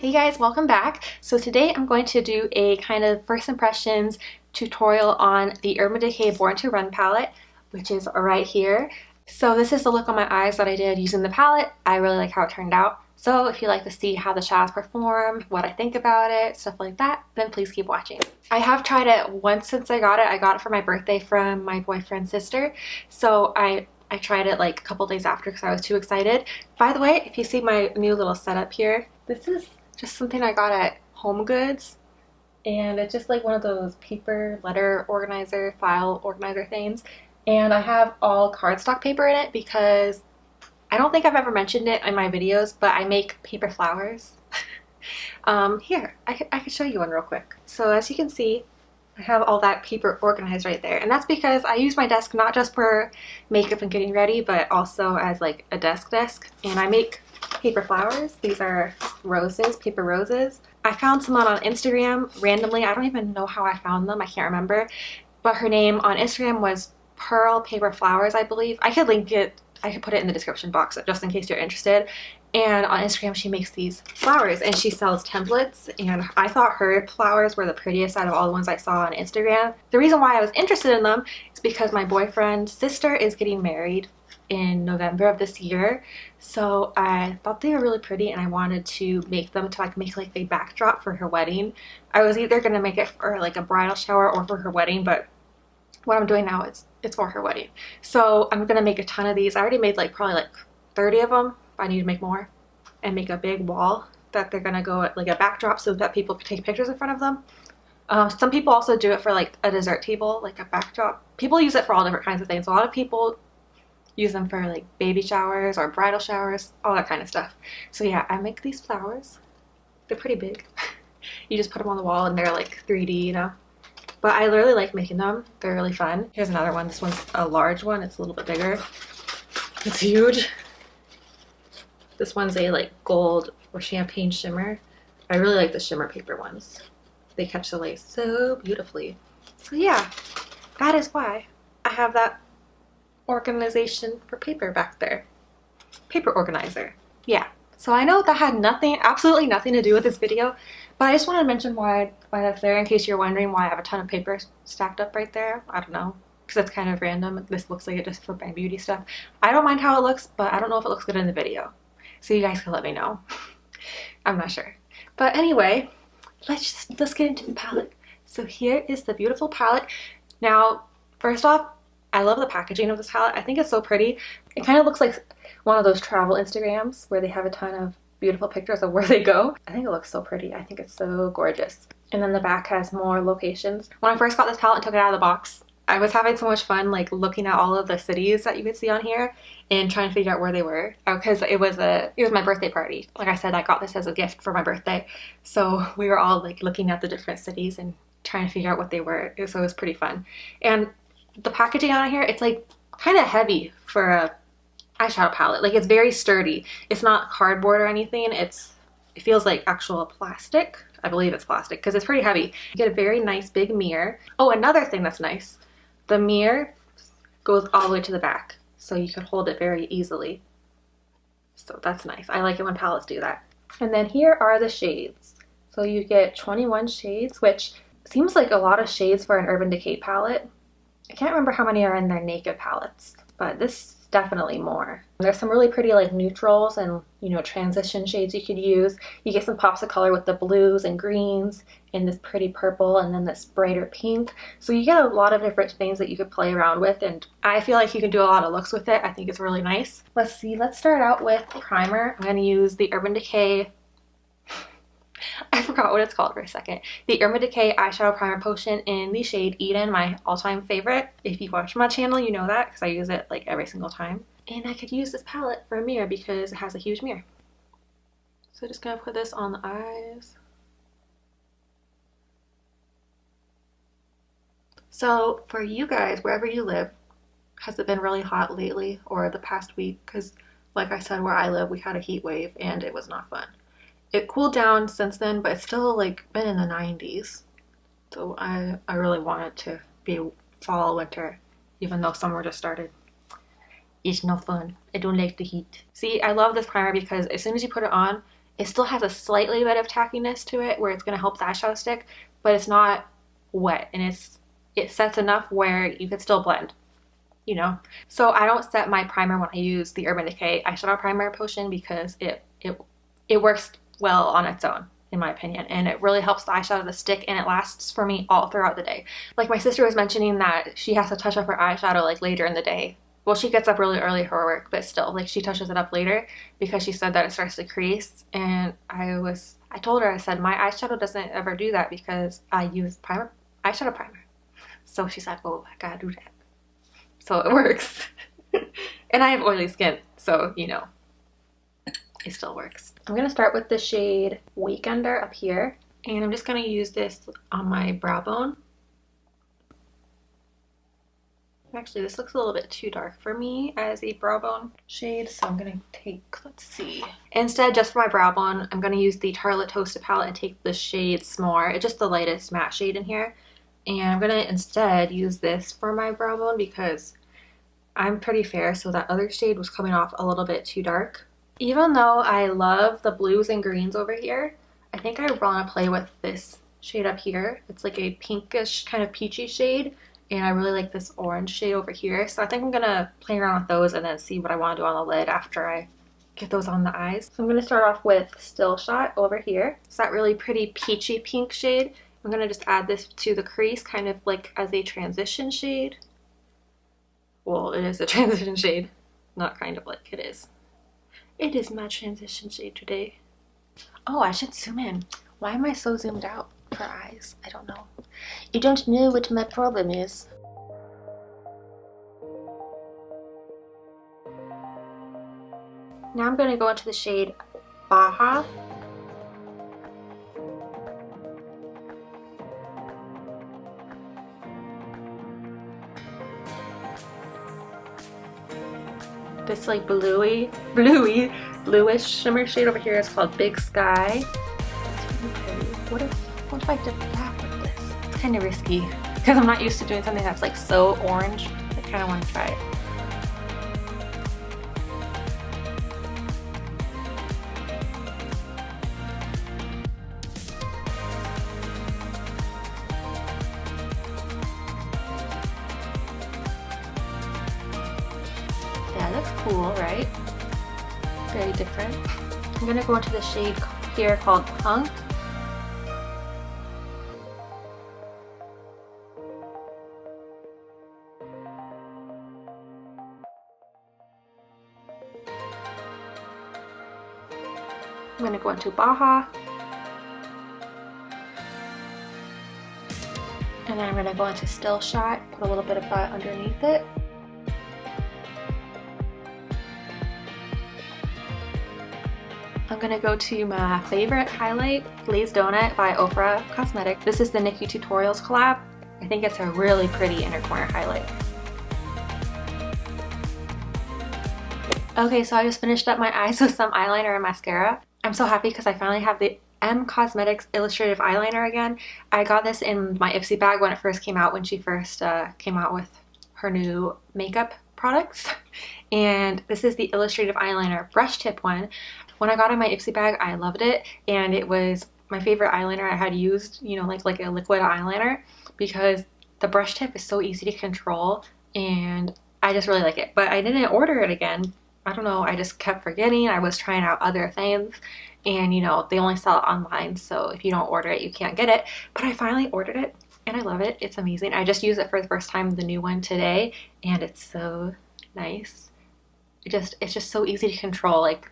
Hey guys, welcome back. So today I'm going to do a kind of first impressions tutorial on the Urban Decay Born to Run palette, which is right here. So this is the look on my eyes that I did using the palette. I really like how it turned out. So if you'd like to see how the shadows perform, what I think about it, stuff like that, then please keep watching. I have tried it once since I got it. I got it for my birthday from my boyfriend's sister. So I tried it like a couple days after because I was too excited. By the way, if you see my new little setup here, this is just something I got at Home Goods. And it's just like one of those paper letter organizer, file organizer things. And I have all cardstock paper in it because I don't think I've ever mentioned it in my videos, but I make paper flowers. Here, I could show you one real quick. So as you can see, I have all that paper organized right there. And that's because I use my desk not just for makeup and getting ready, but also as like a desk. And I make paper flowers. These are roses, paper roses. I found some on Instagram randomly. I don't even know how I found them. I can't remember. But her name on Instagram was Pearl Paper Flowers, I believe. I could link it. I could put it in the description box just in case you're interested. And on Instagram, she makes these flowers and she sells templates. And I thought her flowers were the prettiest out of all the ones I saw on Instagram. The reason why I was interested in them is because my boyfriend's sister is getting married in November of this year. So I thought they were really pretty and I wanted to make them to make like a backdrop for her wedding. I was either going to make it for like a bridal shower or for her wedding, but what I'm doing now is it's for her wedding. So I'm gonna make a ton of these. I already made like probably like 30 of them. I need to make more and make a big wall that they're gonna go at like a backdrop so that people can take pictures in front of them. Some people also do it for like a dessert table, like a backdrop. People use it for all different kinds of things. A lot of people use them for like baby showers or bridal showers, all that kind of stuff. So yeah, I make these flowers. They're pretty big. You just put them on the wall and they're like 3D, you know. But I really like making them. They're really fun. Here's another one. This one's a large one. It's a little bit bigger. It's huge. This one's a like gold or champagne shimmer. I really like the shimmer paper ones. They catch the lace so beautifully. So yeah, that is why I have that organization for paper back there. Paper organizer. Yeah. So I know that had nothing, absolutely nothing to do with this video, but I just wanted to mention why that's there in case you're wondering why I have a ton of paper stacked up right there. I don't know, because it's kind of random. This looks like it just for my beauty stuff. I don't mind how it looks, but I don't know if it looks good in the video. So you guys can let me know. I'm not sure. But anyway, let's get into the palette. So here is the beautiful palette. Now, first off, I love the packaging of this palette. I think it's so pretty. It kind of looks like one of those travel Instagrams where they have a ton of beautiful pictures of where they go. I think it looks so pretty. I think it's so gorgeous. And then the back has more locations. When I first got this palette and took it out of the box, I was having so much fun like looking at all of the cities that you could see on here and trying to figure out where they were, because it was my birthday party. Like I said, I got this as a gift for my birthday. So we were all like looking at the different cities and trying to figure out what they were. So it was pretty fun. And the packaging on here, it's like kind of heavy for a eyeshadow palette. Like it's very sturdy. It's not cardboard or anything. It feels like actual plastic. I believe it's plastic because it's pretty heavy. You get a very nice big mirror. Oh, another thing that's nice. The mirror goes all the way to the back, so you can hold it very easily. So that's nice. I like it when palettes do that. And then here are the shades. So you get 21 shades, which seems like a lot of shades for an Urban Decay palette. I can't remember how many are in their Naked palettes, but this is definitely more. There's some really pretty like neutrals and, you know, transition shades you could use. You get some pops of color with the blues and greens and this pretty purple and then this brighter pink. So you get a lot of different things that you could play around with, and I feel like you can do a lot of looks with it. I think it's really nice. Let's see, let's start out with primer. I'm going to use the Urban Decay, I forgot what it's called for a second. The Urban Decay Eyeshadow Primer Potion in the shade Eden, my all-time favorite. If you watch my channel, you know that because I use it like every single time. And I could use this palette for a mirror because it has a huge mirror. So just gonna put this on the eyes. So for you guys, wherever you live, has it been really hot lately or the past week? Because like I said, where I live, we had a heat wave and it was not fun. It cooled down since then, but it's still like been in the 90s. So I really want it to be fall, winter, even though summer just started. It's no fun. I don't like the heat. See, I love this primer because as soon as you put it on, It still has a slightly bit of tackiness to it where it's going to help the eyeshadow stick, but it's not wet, and it sets enough where you can still blend, you know? So I don't set my primer when I use the Urban Decay eyeshadow primer potion because it works well on its own, in my opinion, and it really helps the eyeshadow to stick, and it lasts for me all throughout the day. Like my sister was mentioning that she has to touch up her eyeshadow like later in the day. Well, she gets up really early for work, but still, like, she touches it up later because she said that it starts to crease. And I told her, I said, my eyeshadow doesn't ever do that because I use eyeshadow primer. So she's like, oh, I gotta do that. So it works. And I have oily skin, so, you know, it still works. I'm gonna start with the shade Weekender up here. And I'm just gonna use this on my brow bone. Actually, this looks a little bit too dark for me as a brow bone shade, so I'm gonna take, let's see. Instead, just for my brow bone, I'm gonna use the Tarte Toasted palette and take the shade S'more. It's just the lightest matte shade in here. And I'm gonna instead use this for my brow bone because I'm pretty fair, so that other shade was coming off a little bit too dark. Even though I love the blues and greens over here, I think I wanna play with this shade up here. It's like a pinkish kind of peachy shade. And I really like this orange shade over here. So I think I'm gonna play around with those and then see what I wanna do on the lid after I get those on the eyes. So I'm gonna start off with Still Shot over here. It's that really pretty peachy pink shade. I'm gonna just add this to the crease kind of like as a transition shade. Well, it is a transition shade. Not kind of, like, it is. It is my transition shade today. Oh, I should zoom in. Why am I so zoomed out for eyes? I don't know. You don't know what my problem is. Now I'm going to go into the shade Baja. This like bluish shimmer shade over here is called Big Sky. What if I did black with this? It's kind of risky because I'm not used to doing something that's like so orange. I kind of want to try it. Yeah, that's cool, right? Very different. I'm gonna go into the shade here called Punk. I'm going to go into Baja. And then I'm going to go into Still Shot, put a little bit of that underneath it. I'm going to go to my favorite highlight, Glazed Donut by Ofra Cosmetics. This is the Nikkie Tutorials collab. I think it's a really pretty inner corner highlight. Okay, so I just finished up my eyes with some eyeliner and mascara. I'm so happy because I finally have the M Cosmetics Illustrative eyeliner again. I got this in my Ipsy bag when it first came out, when she first came out with her new makeup products. And this is the Illustrative eyeliner brush tip one. When I got it in my Ipsy bag, I loved it, and it was my favorite eyeliner I had used, you know, like a liquid eyeliner, because the brush tip is so easy to control, and I just really like it. But I didn't order it again. I don't know, I just kept forgetting. I was trying out other things, and you know, they only sell it online, so if you don't order it, you can't get it. But I finally ordered it, and I love it. It's amazing. I just used it for the first time, the new one today, and it's so nice. It's just so easy to control. Like,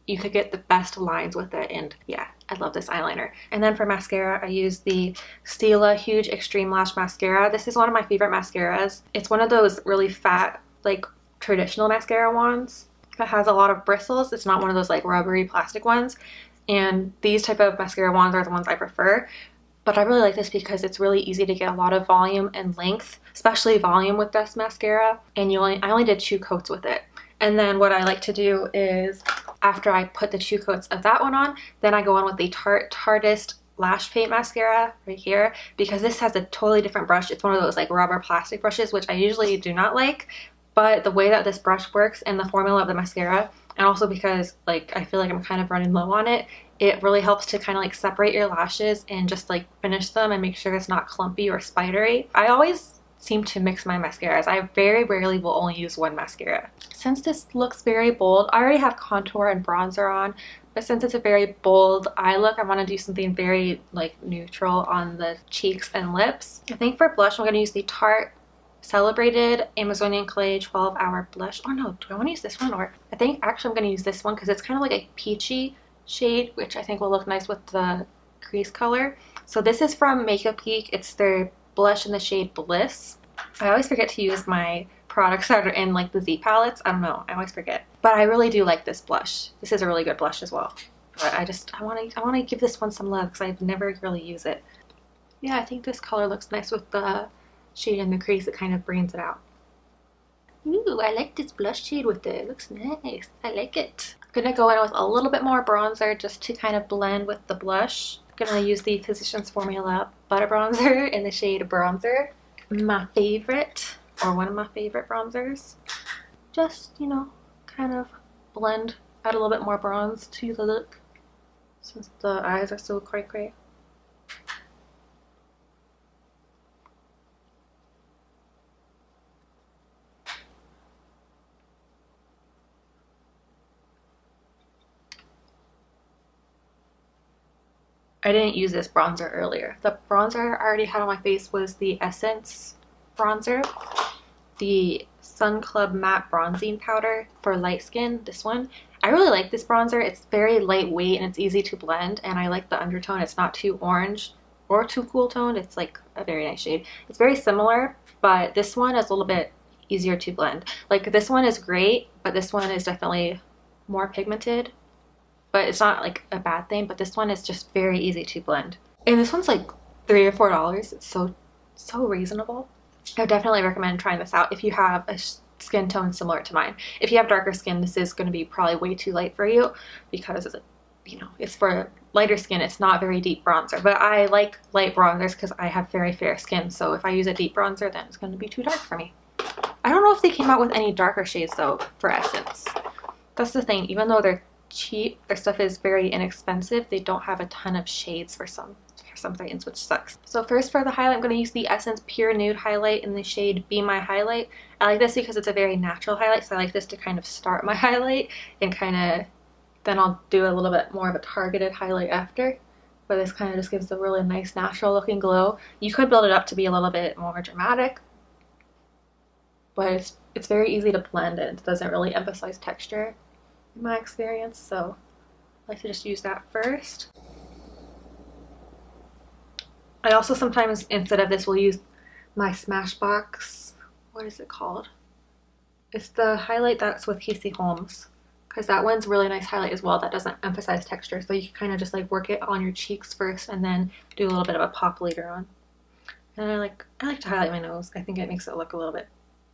you could get the best lines with it, and yeah, I love this eyeliner. And then for mascara, I use the Stila Huge Extreme Lash Mascara. This is one of my favorite mascaras. It's one of those really fat, like, traditional mascara wands that has a lot of bristles. It's not one of those like rubbery plastic ones, and these type of mascara wands are the ones I prefer. But I really like this because it's really easy to get a lot of volume and length, especially volume with this mascara, and I only did 2 coats with it. And then what I like to do is, after I put the 2 coats of that one on, then I go on with the Tarteist Lash Paint Mascara right here, because this has a totally different brush. It's one of those like rubber plastic brushes, which I usually do not like, but the way that this brush works and the formula of the mascara, and also because like I feel like I'm kind of running low on it, It really helps to kind of like separate your lashes and just like finish them and make sure it's not clumpy or spidery. I always seem to mix my mascaras. I very rarely will only use one mascara. Since this looks very bold, I already have contour and bronzer on, but since it's a very bold eye look, I want to do something very like neutral on the cheeks and lips. I think for blush, I'm going to use the Tarte Celebrated Amazonian Clay 12-Hour Blush. Oh no, do I want to use this one? Or I think actually I'm going to use this one because it's kind of like a peachy shade, which I think will look nice with the crease color. So this is from Makeup Geek. It's their blush in the shade Bliss. I always forget to use my products that are in like the Z palettes. I don't know, I always forget. But I really do like this blush. This is a really good blush as well. But I want to give this one some love because I've never really used it. Yeah, I think this color looks nice with the shade in the crease. It kind of brings it out. Ooh, I like this blush shade with it. It looks nice. I like it. I'm gonna go in with a little bit more bronzer just to kind of blend with the blush. I'm gonna use the Physicians Formula Butter Bronzer in the shade Bronzer. My favorite, or one of my favorite bronzers. Just, you know, kind of blend, add a little bit more bronze to the look since the eyes are so cray-cray. I didn't use this bronzer earlier. The bronzer I already had on my face was the Essence bronzer, the Sun Club Matte Bronzing Powder for light skin, this one. I really like this bronzer. It's very lightweight and it's easy to blend, and I like the undertone. It's not too orange or too cool toned. It's like a very nice shade. It's very similar, but this one is a little bit easier to blend. Like this one is great, but this one is definitely more pigmented. But it's not like a bad thing, but this one is just very easy to blend. And this one's like $3 or $4. It's so reasonable. I would definitely recommend trying this out if you have a skin tone similar to mine. If you have darker skin, this is going to be probably way too light for you because, you know, it's for lighter skin. It's not very deep bronzer, but I like light bronzers because I have very fair skin. So if I use a deep bronzer, then it's going to be too dark for me. I don't know if they came out with any darker shades though for Essence. That's the thing. Even though they're cheap, their stuff is very inexpensive, they don't have a ton of shades for some things, which sucks. So first for the highlight, I'm going to use the Essence Pure Nude highlight in the shade Be My Highlight. I like this because it's a very natural highlight, so I like this to kind of start my highlight and kind of then I'll do a little bit more of a targeted highlight after. But this kind of just gives a really nice natural looking glow. You could build it up to be a little bit more dramatic, but it's very easy to blend and it doesn't really emphasize texture in my experience, so I like to just use that first. I also sometimes, instead of this, will use my Smashbox, what is it called? It's the highlight that's with Casey Holmes, because that one's a really nice highlight as well that doesn't emphasize texture, so you can kind of just like work it on your cheeks first and then do a little bit of a pop later on. And I like to highlight my nose. I think it makes it look a little bit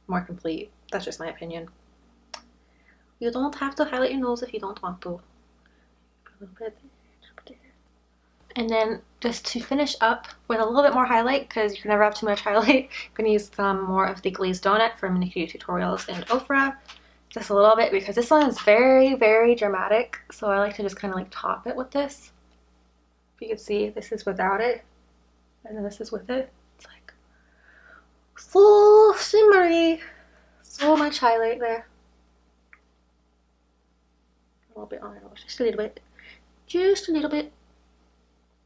more complete. That's just my opinion. You don't have to highlight your nose if you don't want to. Put a little bit there. And then just to finish up with a little bit more highlight, because you can never have too much highlight, I'm going to use some more of the Glazed Donut from Nikkie Tutorials and Ofra. Just a little bit because this one is very dramatic. So I like to just kind of like top it with this. If you can see, this is without it. And then this is with it. It's like so shimmery. So much highlight there. A little bit on it, just a little bit, just a little bit,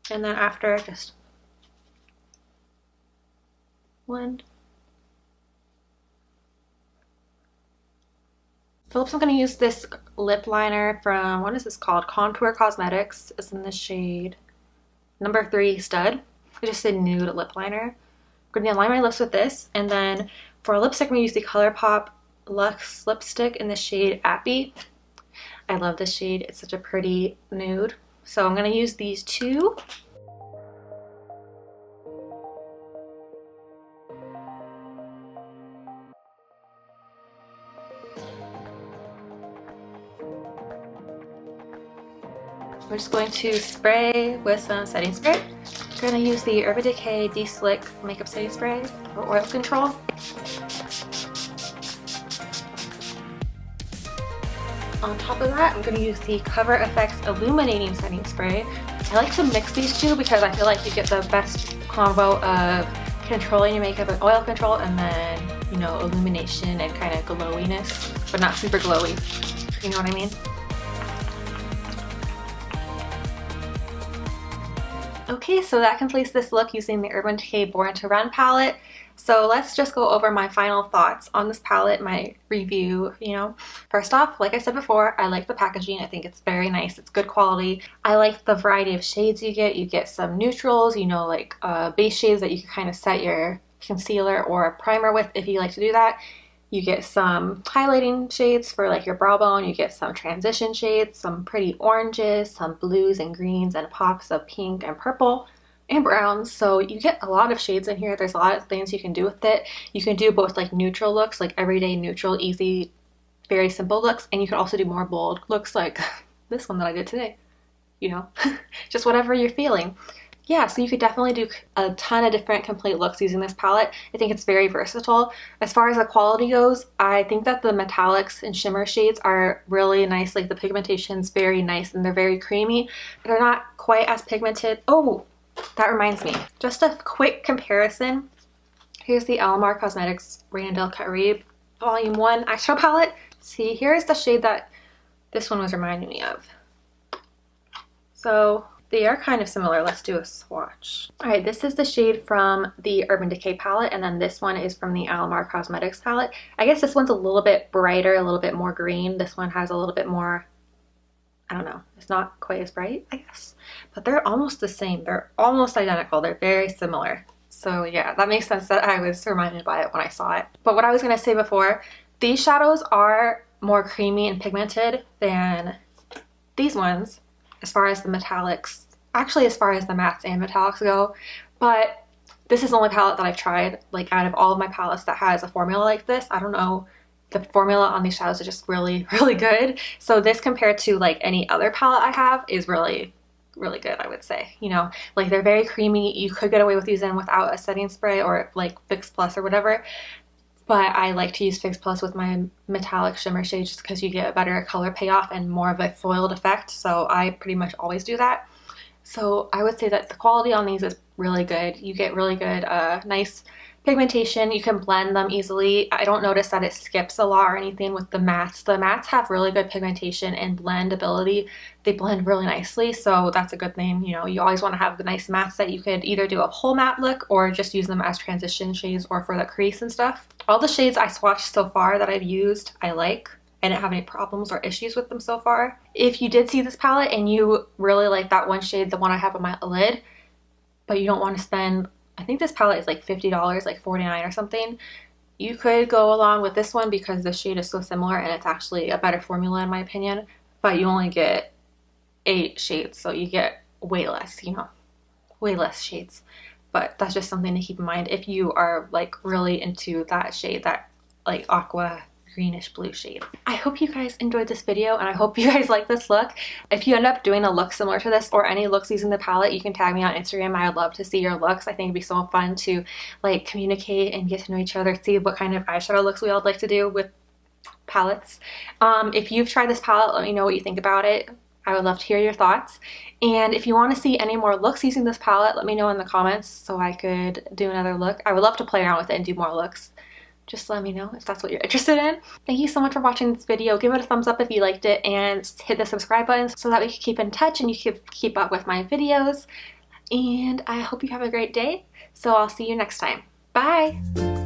and then after just blend. For lips, I'm going to use this lip liner from, what is this called? Contour Cosmetics. It's in the shade number 3 Stud. I just said nude lip liner. I'm going to line my lips with this, and then for lipstick, I'm going to use the Pop Lux Lipstick in the shade Appy. I love this shade. It's such a pretty nude. So I'm going to use these two. We're just going to spray with some setting spray. We're going to use the Urban Decay De-Slick Makeup Setting Spray for oil control. On top of that, I'm going to use the Cover FX Illuminating Setting Spray. I like to mix these two because I feel like you get the best combo of controlling your makeup and oil control, and then, you know, illumination and kind of glowiness, but not super glowy. You know what I mean? Okay, so that completes this look using the Urban Decay Born to Run palette. So let's just go over my final thoughts on this palette, my review, you know. First off, like I said before, I like the packaging. I think it's very nice. It's good quality. I like the variety of shades you get. You get some neutrals, you know, like base shades that you can kind of set your concealer or primer with if you like to do that. You get some highlighting shades for like your brow bone. You get some transition shades, some pretty oranges, some blues and greens, and pops of pink and purple and browns. So you get a lot of shades in here. There's a lot of things you can do with it. You can do both like neutral looks, like everyday neutral, easy, very simple looks, and you can also do more bold looks like this one that I did today, you know, just whatever you're feeling. Yeah, so you could definitely do a ton of different complete looks using this palette. I think it's very versatile. As far as the quality goes, I think that the metallics and shimmer shades are really nice. Like the pigmentation's very nice and they're very creamy. They're not quite as pigmented. Oh, that reminds me. Just a quick comparison. Here's the Alamar Cosmetics Rain and Del Caribe Volume 1 eyeshadow palette. See, here's the shade that this one was reminding me of. So they are kind of similar. Let's do a swatch. All right, this is the shade from the Urban Decay palette, and then this one is from the Alamar Cosmetics palette. I guess this one's a little bit brighter, a little bit more green. This one has a little bit more, I don't know, it's not quite as bright, I guess. But they're almost the same. They're almost identical. They're very similar. So yeah, that makes sense that I was reminded by it when I saw it. But what I was gonna say before, these shadows are more creamy and pigmented than these ones, as far as the metallics, actually as far as the mattes and metallics go. But this is the only palette that I've tried, like out of all of my palettes, that has a formula like this. I don't know, the formula on these shadows are just really, really good. So this compared to like any other palette I have is really, really good, I would say. You know, like they're very creamy. You could get away with using them without a setting spray or like Fix Plus or whatever. But I like to use Fix Plus with my metallic shimmer shades just because you get a better color payoff and more of a foiled effect. So I pretty much always do that. So I would say that the quality on these is really good. You get really good, nice pigmentation. You can blend them easily. I don't notice that it skips a lot or anything with the mattes. The mattes have really good pigmentation and blendability. They blend really nicely, so that's a good thing. You know, you always want to have the nice mattes that you could either do a whole matte look or just use them as transition shades or for the crease and stuff. All the shades I swatched so far that I've used, I like. I didn't have any problems or issues with them so far. If you did see this palette and you really like that one shade, the one I have on my lid, but you don't want to spend, I think this palette is like $50, like $49 or something, you could go along with this one because the shade is so similar and it's actually a better formula in my opinion, but you only get 8 shades, so you get way less, you know, way less shades. But that's just something to keep in mind if you are like really into that shade, that like aqua greenish blue shade. I hope you guys enjoyed this video and I hope you guys like this look. If you end up doing a look similar to this or any looks using the palette, you can tag me on Instagram. I would love to see your looks. I think it'd be so fun to like communicate and get to know each other, see what kind of eyeshadow looks we all like to do with palettes. If you've tried this palette, let me know what you think about it. I would love to hear your thoughts. And if you want to see any more looks using this palette, let me know in the comments so I could do another look. I would love to play around with it and do more looks. Just let me know if that's what you're interested in. Thank you so much for watching this video. Give it a thumbs up if you liked it and hit the subscribe button so that we can keep in touch and you can keep up with my videos. And I hope you have a great day. So I'll see you next time. Bye!